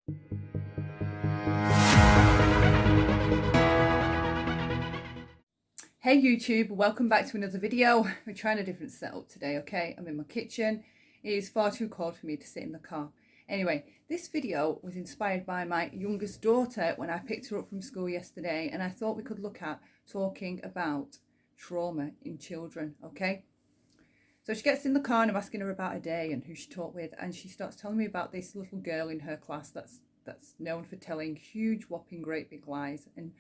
Hey YouTube, welcome back to another video. We're trying a different setup today, okay? I'm in my kitchen. It is far too cold for me to sit in the car. Anyway, this video was inspired by my youngest daughter when I picked her up from school yesterday, and I thought we could look at talking about trauma in children, okay? So she gets in the car and I'm asking her about her day and who she talked with, and she starts telling me about this little girl in her class that's known for telling huge, whopping, great big lies. And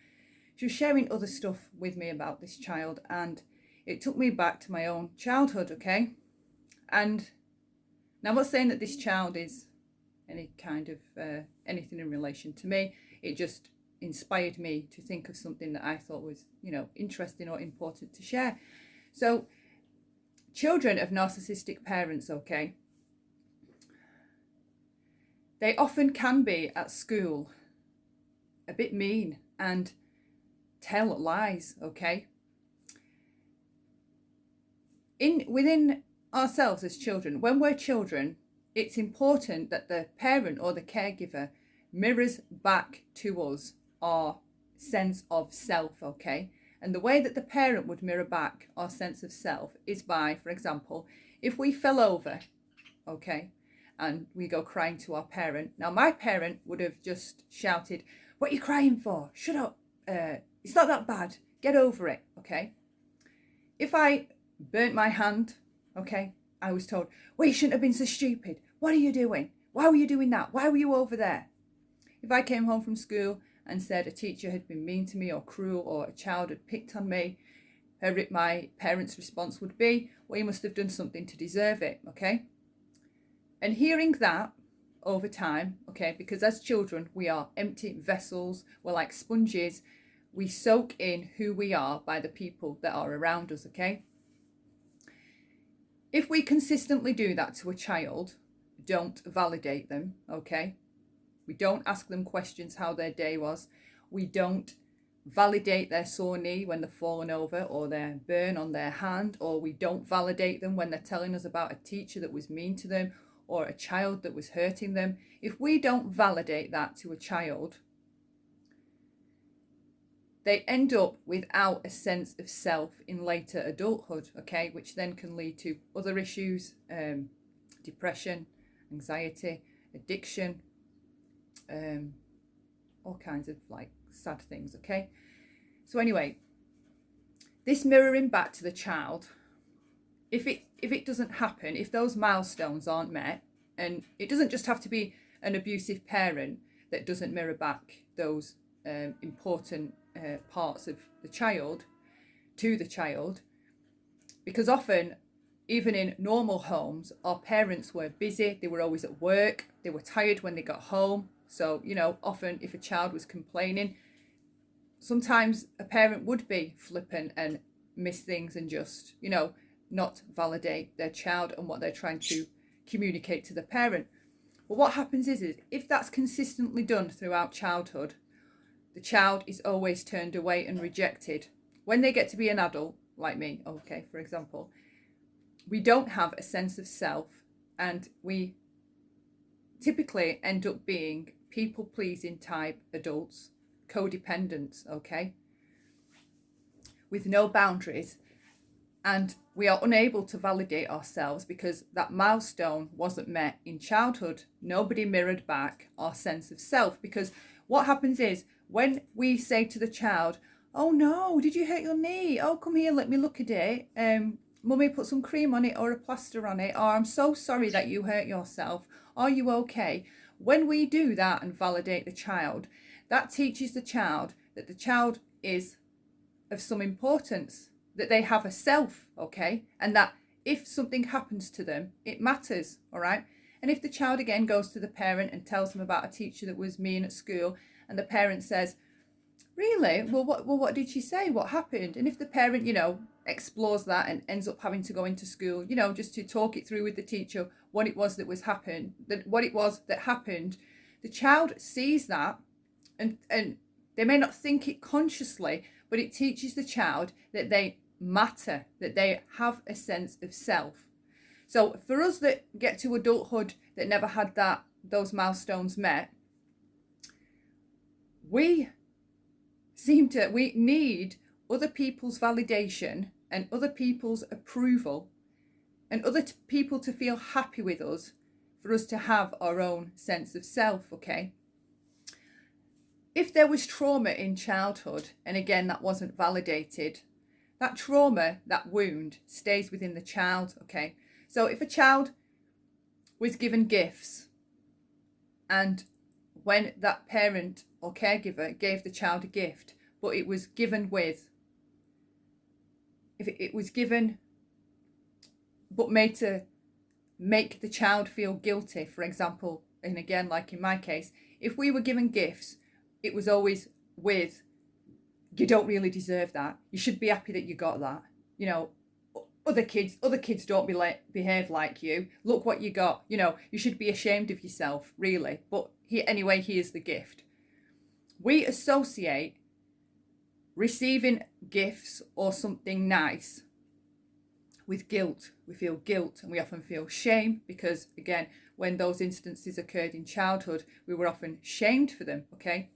she was sharing other stuff with me about this child, and it took me back to my own childhood, okay? And now I'm not saying that this child is any kind of anything in relation to me. It just inspired me to think of something that I thought was, interesting or important to share. So, children of narcissistic parents, okay, they often can be at school a bit mean and tell lies, okay? Within ourselves as children, when we're children, it's important that the parent or the caregiver mirrors back to us our sense of self, okay? And the way that the parent would mirror back our sense of self is by, for example, if we fell over, okay, and we go crying to our parent. Now, my parent would have just shouted, "What are you crying for? Shut up. It's not that bad. Get over it," okay? If I burnt my hand, okay, I was told, "Well, you shouldn't have been so stupid. What are you doing? Why were you doing that? Why were you over there?" If I came home from school and said a teacher had been mean to me or cruel or a child had picked on me, my parents' response would be, "Well, you must have done something to deserve it," okay? And hearing that over time, okay, because as children, we are empty vessels, we're like sponges. We soak in who we are by the people that are around us, okay? If we consistently do that to a child, don't validate them, okay? We don't ask them questions how their day was. We don't validate their sore knee when they've fallen over or their burn on their hand, or we don't validate them when they're telling us about a teacher that was mean to them or a child that was hurting them. If we don't validate that to a child, they end up without a sense of self in later adulthood, okay, which then can lead to other issues, depression, anxiety, addiction, all kinds of like sad things, okay? So anyway, this mirroring back to the child, if it doesn't happen, if those milestones aren't met, and it doesn't just have to be an abusive parent that doesn't mirror back those important parts of the child to the child, because often, even in normal homes, our parents were busy, they were always at work, they were tired when they got home. So, often if a child was complaining, sometimes a parent would be flippant and miss things and just, not validate their child and what they're trying to communicate to the parent. But what happens is if that's consistently done throughout childhood, the child is always turned away and rejected. When they get to be an adult, like me, okay, for example, we don't have a sense of self, and we typically end up being people-pleasing type adults, codependents, okay, with no boundaries, and we are unable to validate ourselves because that milestone wasn't met in childhood. Nobody mirrored back our sense of self, because what happens is when we say to the child, "Oh no, did you hurt your knee? Oh, come here, let me look at it. Mummy put some cream on it or a plaster on it. Or I'm so sorry that you hurt yourself. Are you okay?" When we do that and validate the child, that teaches the child that the child is of some importance, that they have a self, okay? And that if something happens to them, it matters, all right? And if the child again goes to the parent and tells them about a teacher that was mean at school, and the parent says, "Really? Well, what did she say? What happened?" And if the parent, explores that and ends up having to go into school, just to talk it through with the teacher, what it was that happened, the child sees that, and they may not think it consciously, but it teaches the child that they matter, that they have a sense of self. So for us that get to adulthood that never had those milestones met, we need other people's validation and other people's approval and other people to feel happy with us for us to have our own sense of self, okay? If there was trauma in childhood, and again, that wasn't validated, that trauma, that wound, stays within the child, okay? So if a child was given gifts, and when that parent or caregiver gave the child a gift, but it was given with, if it was given but made to make the child feel guilty, for example, and again, like in my case, if we were given gifts, it was always with, you don't really deserve that, you should be happy that you got that, you know, other kids don't behave like you, look what you got, you know, you should be ashamed of yourself, really, but here's the gift. We associate receiving gifts or something nice with guilt. We feel guilt, and we often feel shame because, again, when those instances occurred in childhood, we were often shamed for them, okay?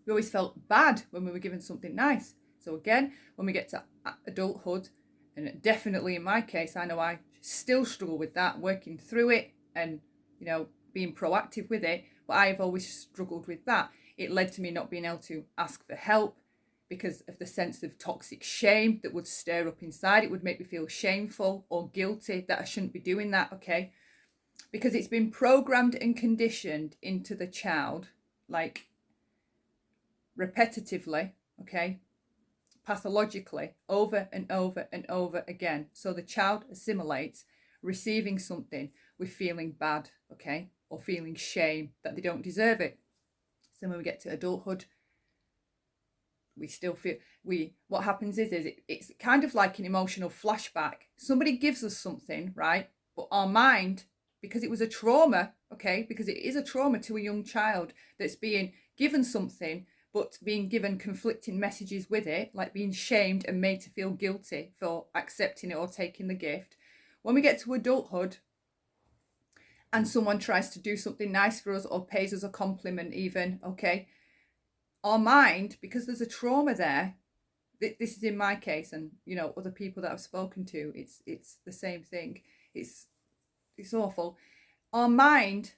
We always felt bad when we were given something nice. So again, when we get to adulthood, and definitely in my case, I know I still struggle with that, working through it and, you know, being proactive with it, but I've always struggled with that. It led to me not being able to ask for help because of the sense of toxic shame that would stir up inside. It would make me feel shameful or guilty that I shouldn't be doing that, okay? Because it's been programmed and conditioned into the child, like repetitively, okay, pathologically, over and over and over again. So the child assimilates receiving something with feeling bad, okay, or feeling shame that they don't deserve it. So when we get to adulthood, we still feel, what happens is it's kind of like an emotional flashback. Somebody gives us something, right? But our mind, because it was a trauma, okay, because it is a trauma to a young child that's being given something, but being given conflicting messages with it, like being shamed and made to feel guilty for accepting it or taking the gift. When we get to adulthood and someone tries to do something nice for us or pays us a compliment even, okay, our mind, because there's a trauma there, this is in my case, and, you know, other people that I've spoken to, it's the same thing. It's awful. Our mind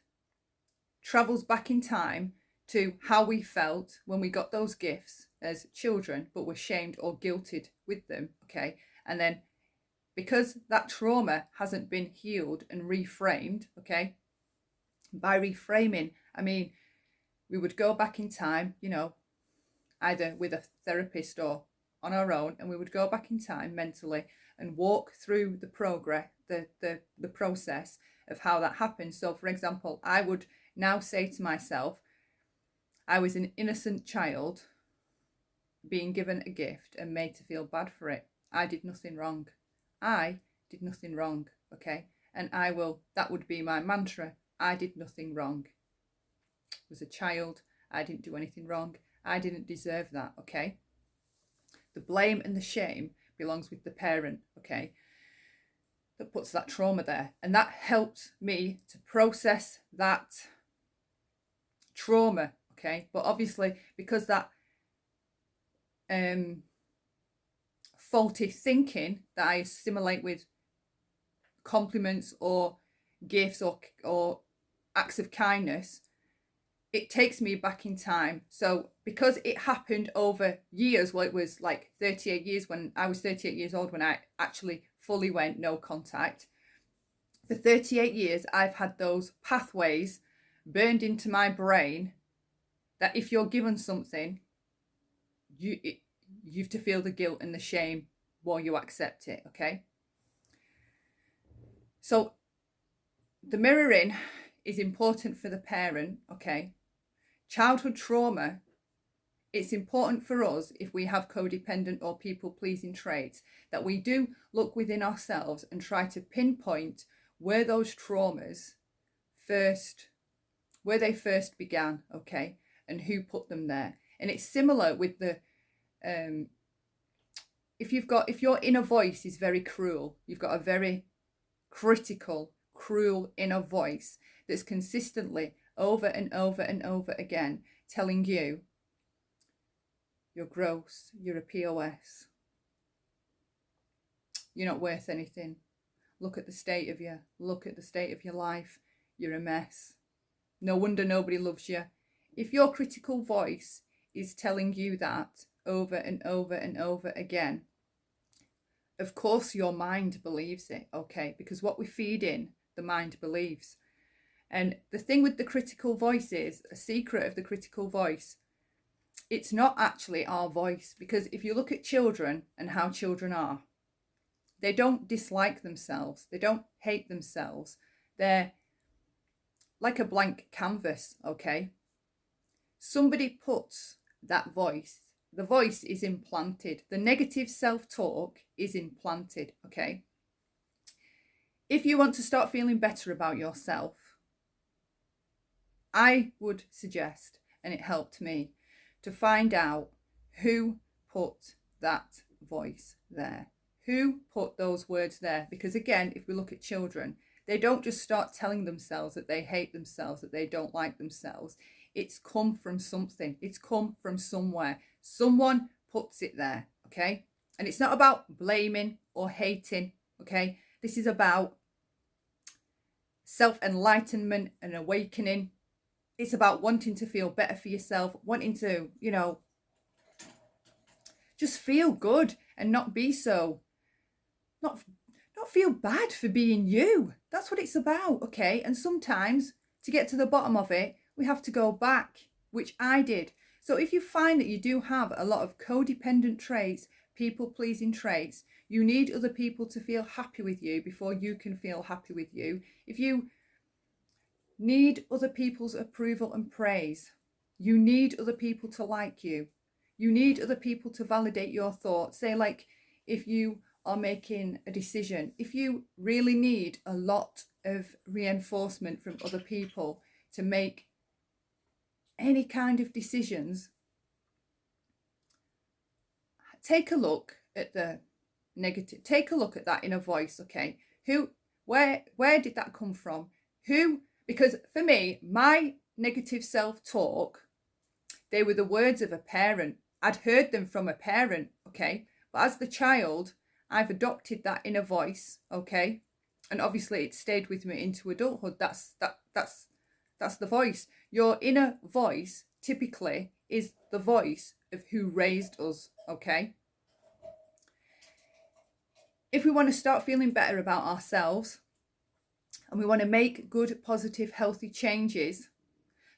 travels back in time to how we felt when we got those gifts as children, but were shamed or guilted with them, okay? And then because that trauma hasn't been healed and reframed, okay? By reframing, I mean, we would go back in time, you know, either with a therapist or on our own, and we would go back in time mentally and walk through the progress, the process of how that happened. So, for example, I would now say to myself, I was an innocent child being given a gift and made to feel bad for it. I did nothing wrong. I did nothing wrong, okay? And that would be my mantra. I did nothing wrong. I was a child. I didn't do anything wrong. I didn't deserve that, okay? The blame and the shame belongs with the parent, okay? That puts that trauma there. And that helped me to process that trauma, okay? But obviously, because that faulty thinking that I assimilate with compliments or gifts or acts of kindness, it takes me back in time. So because it happened over years, well, it was like 38 years when I was 38 years old when I actually fully went no contact. For 38 years, I've had those pathways burned into my brain that if you're given something, you've to feel the guilt and the shame while you accept it, okay? So the mirroring is important for the parent, okay? Childhood trauma, it's important for us if we have codependent or people-pleasing traits that we do look within ourselves and try to pinpoint where those traumas where they first began, okay? And who put them there. And it's similar with the if your inner voice is very cruel, you've got a very critical, cruel inner voice that's consistently over and over and over again telling you you're gross, you're a POS, you're not worth anything. Look at the state of you. Look at the state of your life. You're a mess. No wonder nobody loves you. If your critical voice is telling you that over and over and over again, of course your mind believes it, okay? Because what we feed in, the mind believes. And the thing with the critical voice is, a secret of the critical voice, it's not actually our voice. Because if you look at children and how children are, they don't dislike themselves. They don't hate themselves. They're like a blank canvas, okay? Somebody puts that voice, the voice is implanted. The negative self-talk is implanted, okay? If you want to start feeling better about yourself, I would suggest, and it helped me, to find out who put that voice there. Who put those words there? Because again, if we look at children, they don't just start telling themselves that they hate themselves, that they don't like themselves. It's come from something. It's come from somewhere. Someone puts it there, okay? And it's not about blaming or hating, okay? This is about self-enlightenment and awakening. It's about wanting to feel better for yourself, wanting to, just feel good and not be so, not feel bad for being you. That's what it's about, okay? And sometimes to get to the bottom of it, we have to go back, which I did. So if you find that you do have a lot of codependent traits, people-pleasing traits, you need other people to feel happy with you before you can feel happy with you. If you need other people's approval and praise, you need other people to like you. You need other people to validate your thoughts. Say, like, if you are making a decision, if you really need a lot of reinforcement from other people to make any kind of decisions, take a look at the negative. Take a look at that inner voice, okay? Where did that come from? Because for me, my negative self-talk, they were the words of a parent. I'd heard them from a parent, okay? But as the child, I've adopted that inner voice, okay? And obviously it stayed with me into adulthood. That's the voice. Your inner voice typically is the voice of who raised us, okay? If we want to start feeling better about ourselves and we want to make good, positive, healthy changes,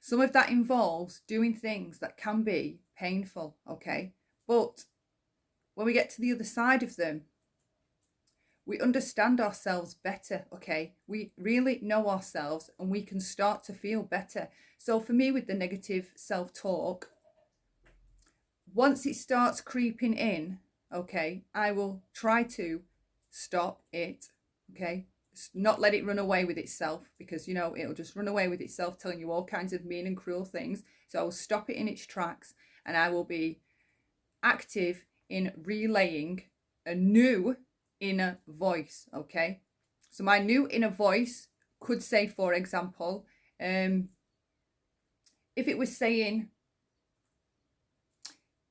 some of that involves doing things that can be painful, okay? But when we get to the other side of them, we understand ourselves better, okay? We really know ourselves and we can start to feel better. So for me, with the negative self-talk, once it starts creeping in, okay, I will try to stop it, okay? Not let it run away with itself, because, it'll just run away with itself, telling you all kinds of mean and cruel things. So I will stop it in its tracks and I will be active in relaying a new inner voice, okay? So my new inner voice could say, for example, if it was saying,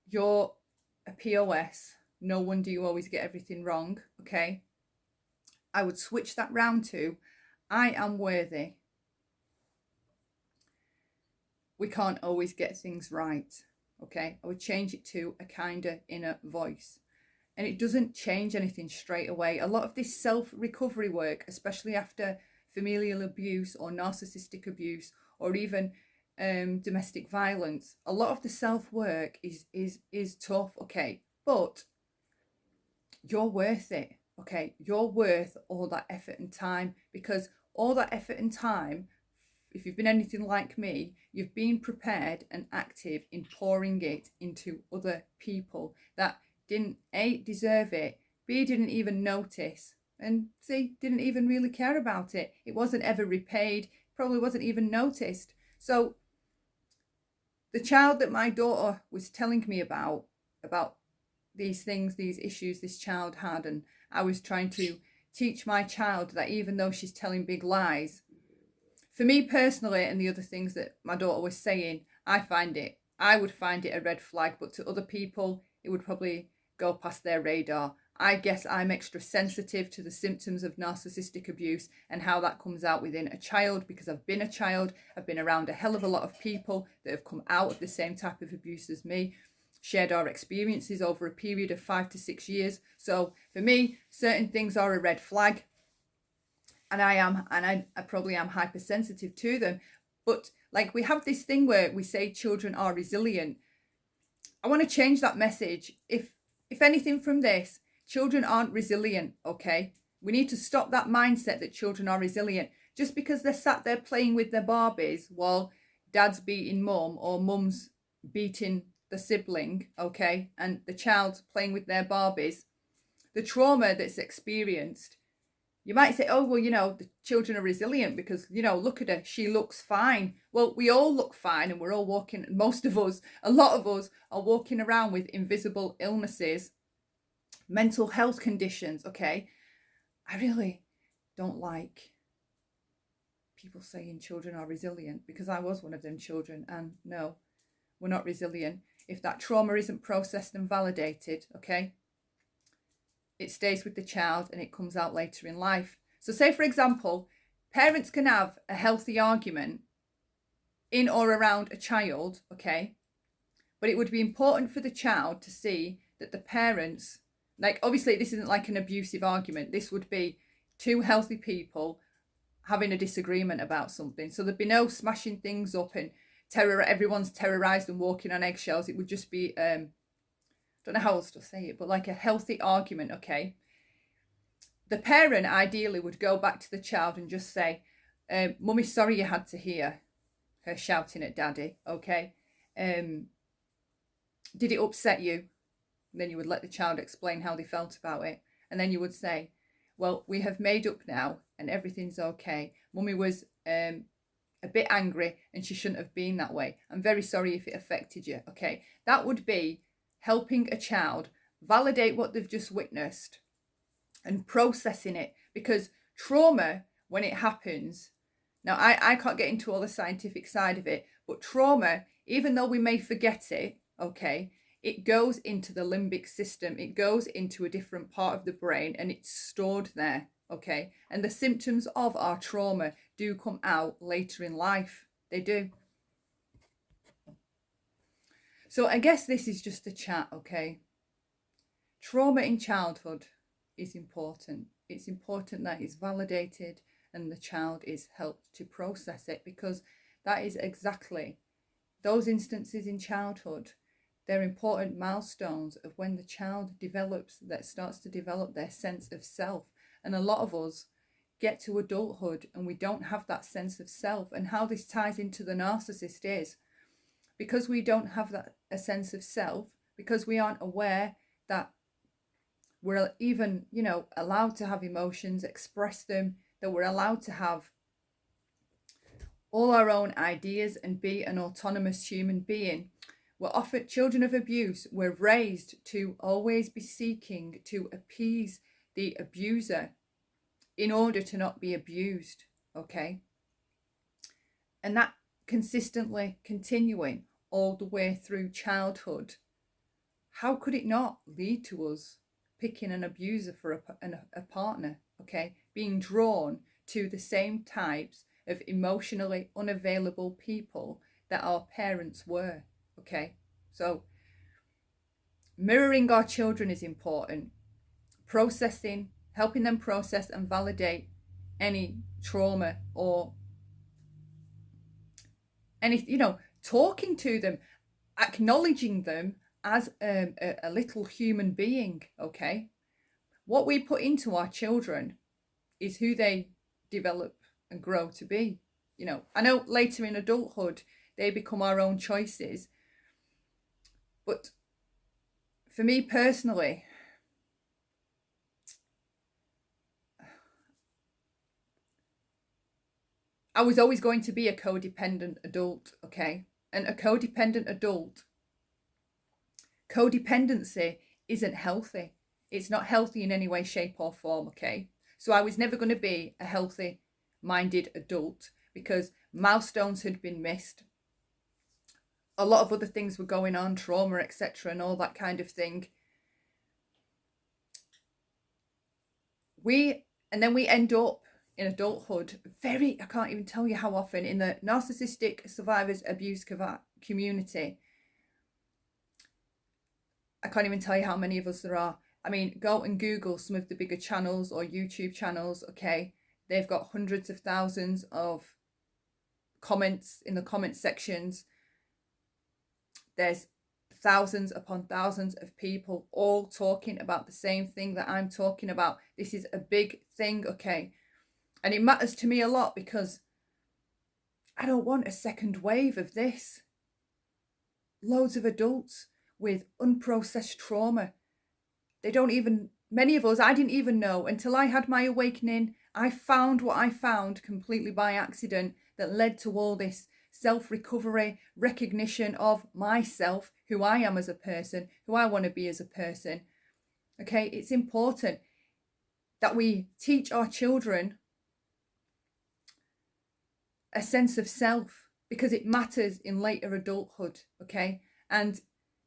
you're a POS, no wonder you always get everything wrong, okay? I would switch that round to, I am worthy. We can't always get things right, okay? I would change it to a kinder inner voice. And it doesn't change anything straight away. A lot of this self-recovery work, especially after familial abuse or narcissistic abuse, or even domestic violence, a lot of the self-work is tough, okay? But you're worth it, okay? You're worth all that effort and time, because all that effort and time, if you've been anything like me, you've been prepared and active in pouring it into other people that didn't A, deserve it, B, didn't even notice, and C, didn't even really care about it. It wasn't ever repaid, probably wasn't even noticed. So the child that my daughter was telling me about these things, these issues this child had, and I was trying to teach my child that even though she's telling big lies, for me personally, and the other things that my daughter was saying, I find it I would find it a red flag, but to other people, it would probably go past their radar. I guess I'm extra sensitive to the symptoms of narcissistic abuse and how that comes out within a child, because I've been a child. I've been around a hell of a lot of people that have come out of the same type of abuse as me, shared our experiences over a period of 5 to 6 years. So for me, certain things are a red flag, and I probably am hypersensitive to them. But like, we have this thing where we say children are resilient. I want to change that message. If anything from this, children aren't resilient, okay? We need to stop that mindset that children are resilient. Just because they're sat there playing with their Barbies while dad's beating mum or mum's beating the sibling, okay, and the child's playing with their Barbies, the trauma that's experienced, you might say, oh, well, the children are resilient because, look at her, she looks fine. Well, we all look fine, and we're all walking, most of us, a lot of us are walking around with invisible illnesses, mental health conditions, okay? I really don't like people saying children are resilient, because I was one of them children, and no, we're not resilient. If that trauma isn't processed and validated, okay, it stays with the child and it comes out later in life. So say, for example, parents can have a healthy argument in or around a child, okay, but it would be important for the child to see that the parents, like, obviously this isn't like an abusive argument. This would be two healthy people having a disagreement about something. So there'd be no smashing things up and everyone's terrorized and walking on eggshells. It would just be, don't know how else to say it, but like a healthy argument, okay? The parent ideally would go back to the child and just say, Mummy, sorry you had to hear her shouting at Daddy, okay? Did it upset you? And then you would let the child explain how they felt about it. And then you would say, well, we have made up now and everything's okay. Mummy was a bit angry and she shouldn't have been that way. I'm very sorry if it affected you, okay? That would be helping a child validate what they've just witnessed and processing it. Because trauma, when it happens, now I can't get into all the scientific side of it, but trauma, even though we may forget it, okay, it goes into the limbic system. It goes into a different part of the brain and it's stored there, okay? And the symptoms of our trauma do come out later in life. They do. So I guess this is just a chat, okay? Trauma in childhood is important. It's important that it's validated and the child is helped to process it, because that is exactly those instances in childhood. They're important milestones of when the child starts to develop their sense of self. And a lot of us get to adulthood and we don't have that sense of self. And how this ties into the narcissist is, because we don't have a sense of self, because we aren't aware that we're even, allowed to have emotions, express them, that we're allowed to have all our own ideas and be an autonomous human being. We're often children of abuse. We're raised to always be seeking to appease the abuser in order to not be abused, okay? And that consistently continuing all the way through childhood, how could it not lead to us picking an abuser for a partner, okay? Being drawn to the same types of emotionally unavailable people that our parents were, okay? So mirroring our children is important. Processing, helping them process and validate any trauma or any, talking to them, acknowledging them as a little human being, okay? What we put into our children is who they develop and grow to be. I know later in adulthood, they become our own choices. But for me personally, I was always going to be a codependent adult, okay? And a codependent adult, codependency isn't healthy. It's not healthy in any way, shape or form, okay? So I was never going to be a healthy-minded adult because milestones had been missed. a lot of other things were going on, trauma, etc., and all that kind of thing. And then we end up in adulthood I can't even tell you how often, in the narcissistic survivors abuse community. I can't even tell you how many of us there are. I mean, go and Google some of the bigger channels or YouTube channels, okay? They've got hundreds of thousands of comments in the comment sections. There's thousands upon thousands of people all talking about the same thing that I'm talking about. This is a big thing, okay? And it matters to me a lot because I don't want a second wave of this. Loads of adults with unprocessed trauma. Many of us, I didn't even know until I had my awakening. I found what I found completely by accident that led to all this self-recovery, recognition of myself, who I am as a person, who I want to be as a person. Okay, it's important that we teach our children a sense of self because it matters in later adulthood, okay? And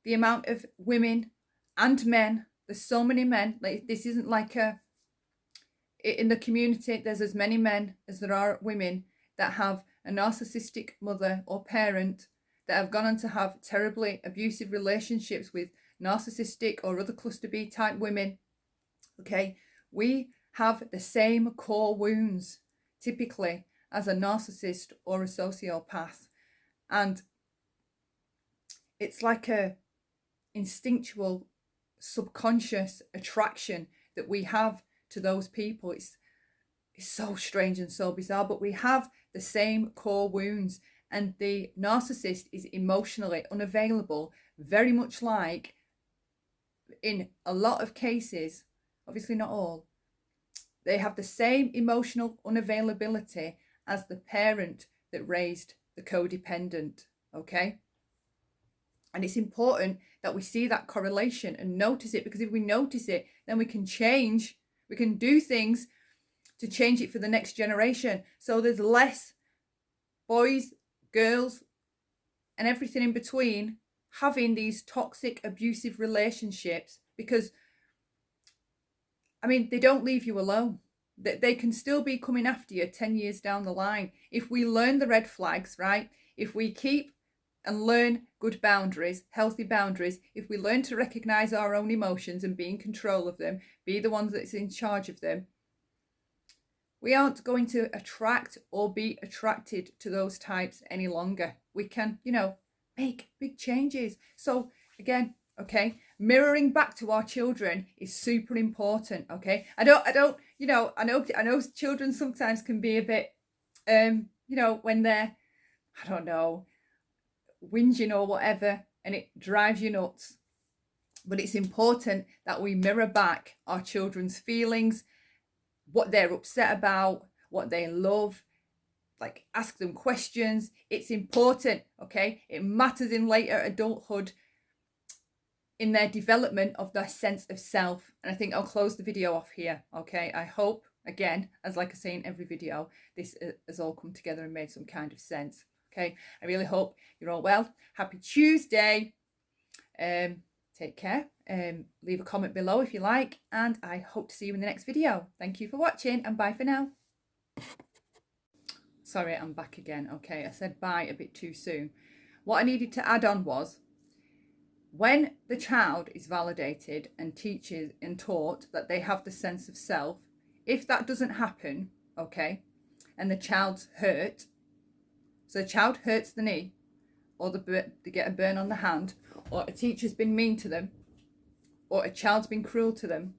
the amount of women and men, there's so many men, like this isn't like in the community, there's as many men as there are women that have a narcissistic mother or parent that have gone on to have terribly abusive relationships with narcissistic or other cluster B type women. Okay, we have the same core wounds typically as a narcissist or a sociopath, and it's like a instinctual subconscious attraction that we have to those people. It's so strange and so bizarre, but we have the same core wounds, and the narcissist is emotionally unavailable, very much like, in a lot of cases, obviously not all, they have the same emotional unavailability as the parent that raised the codependent, okay? And it's important that we see that correlation and notice it, because if we notice it, then we can change, we can do things to change it for the next generation. So there's less boys, girls, and everything in between having these toxic, abusive relationships, because, I mean, they don't leave you alone. They can still be coming after you 10 years down the line. If we learn the red flags, right? If we keep and learn good boundaries, healthy boundaries, if we learn to recognize our own emotions and be in control of them, be the ones that's in charge of them, we aren't going to attract or be attracted to those types any longer. We can, make big changes. So again, okay, mirroring back to our children is super important, okay? I know children sometimes can be a bit, when they're, I don't know, whinging or whatever, and it drives you nuts. But it's important that we mirror back our children's feelings, what they're upset about, what they love, like ask them questions. It's important, okay? It matters in later adulthood, in their development of their sense of self. And I think I'll close the video off here, okay? I hope, again, as like I say in every video, this has all come together and made some kind of sense, okay? I really hope you're all well. Happy Tuesday. Take care. Leave a comment below if you like, and I hope to see you in the next video. Thank you for watching, and bye for now. Sorry, I'm back again. Okay, I said bye a bit too soon. What I needed to add on was, when the child is validated and teaches and taught that they have the sense of self, if that doesn't happen, okay, and the child's hurt, so the child hurts the knee, or they get a burn on the hand, or a teacher's been mean to them, or a child's been cruel to them,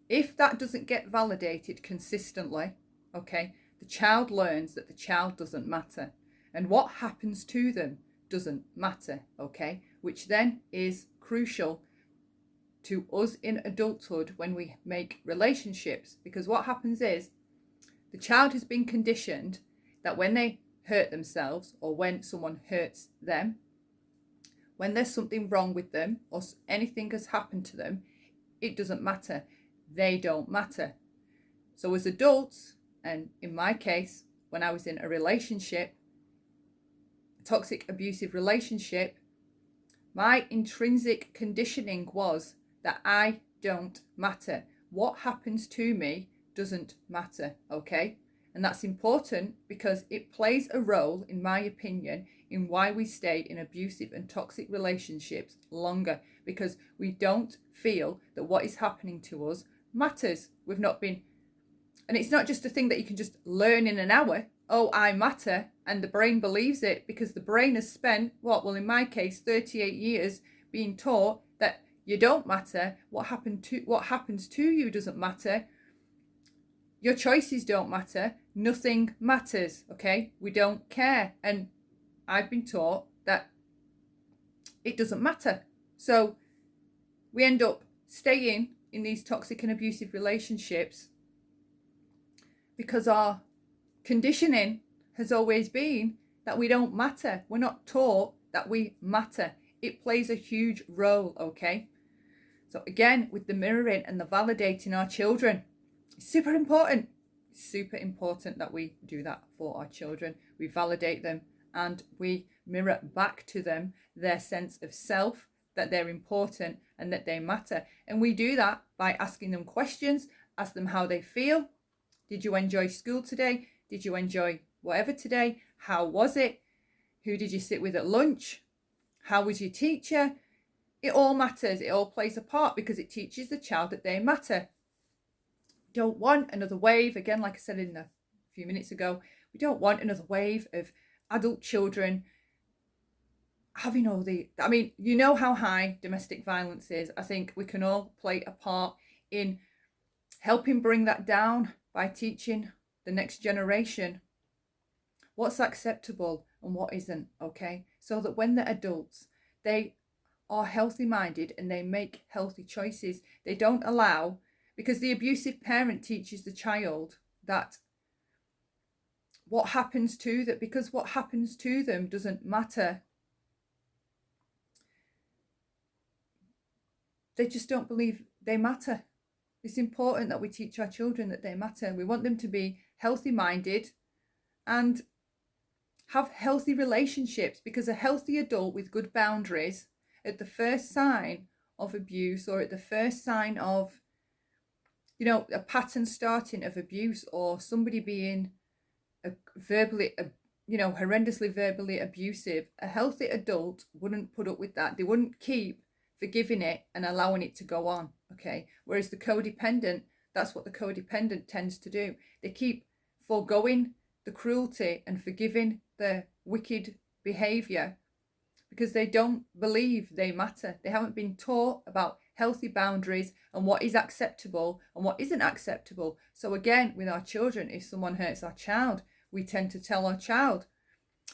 if that doesn't get validated consistently, okay, the child learns that the child doesn't matter, and what happens to them doesn't matter, okay, which then is crucial to us in adulthood when we make relationships, because what happens is the child has been conditioned that when they hurt themselves, or when someone hurts them, when there's something wrong with them or anything has happened to them, it doesn't matter. They don't matter. So as adults, and in my case, when I was in a relationship, a toxic abusive relationship, My intrinsic conditioning was that I don't matter. What happens to me doesn't matter, okay? And that's important because it plays a role, in my opinion, in why we stay in abusive and toxic relationships longer, because we don't feel that what is happening to us matters. We've not been, and it's not just a thing that you can just learn in an hour. Oh, I matter, and the brain believes it because the brain has spent, well, in my case, 38 years being taught that you don't matter. What happens to you doesn't matter. Your choices don't matter. Nothing matters, okay? We don't care. And I've been taught that it doesn't matter. So we end up staying in these toxic and abusive relationships because our conditioning has always been that we don't matter. We're not taught that we matter. It plays a huge role, okay? So again, with the mirroring and the validating our children, it's super important. It's super important that we do that for our children. We validate them and we mirror back to them their sense of self, that they're important and that they matter. And we do that by asking them questions, ask them how they feel. Did you enjoy school today? Did you enjoy whatever today? How was it? Who did you sit with at lunch? How was your teacher? It all matters. It all plays a part because it teaches the child that they matter. We don't want another wave. Again, like I said in a few minutes ago, we don't want another wave of adult children having all the, I mean, you know how high domestic violence is. I think we can all play a part in helping bring that down by teaching the next generation what's acceptable and what isn't, okay? So that when they're adults, they are healthy minded and they make healthy choices. They don't allow, because the abusive parent teaches the child that what happens to them, because what happens to them doesn't matter. They just don't believe they matter. It's important that we teach our children that they matter. We want them to be healthy minded and have healthy relationships, because a healthy adult with good boundaries, at the first sign of abuse or at the first sign of, you know, a pattern starting of abuse or somebody being verbally, you know, horrendously verbally abusive, a healthy adult wouldn't put up with that. They wouldn't keep forgiving it and allowing it to go on, okay? Whereas the codependent, that's what the codependent tends to do. They keep foregoing the cruelty and forgiving the wicked behavior because they don't believe they matter. They haven't been taught about healthy boundaries and what is acceptable and what isn't acceptable. So again, with our children, if someone hurts our child, we tend to tell our child,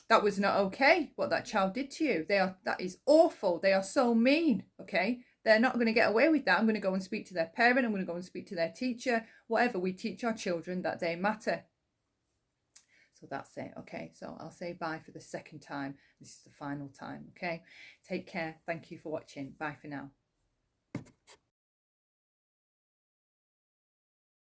that was not okay, what that child did to you. That is awful. They are so mean, okay? They're not going to get away with that. I'm going to go and speak to their parent. I'm going to go and speak to their teacher. Whatever, we teach our children that they matter. So that's it, okay? So I'll say bye for the second time. This is the final time, okay? Take care. Thank you for watching. Bye for now.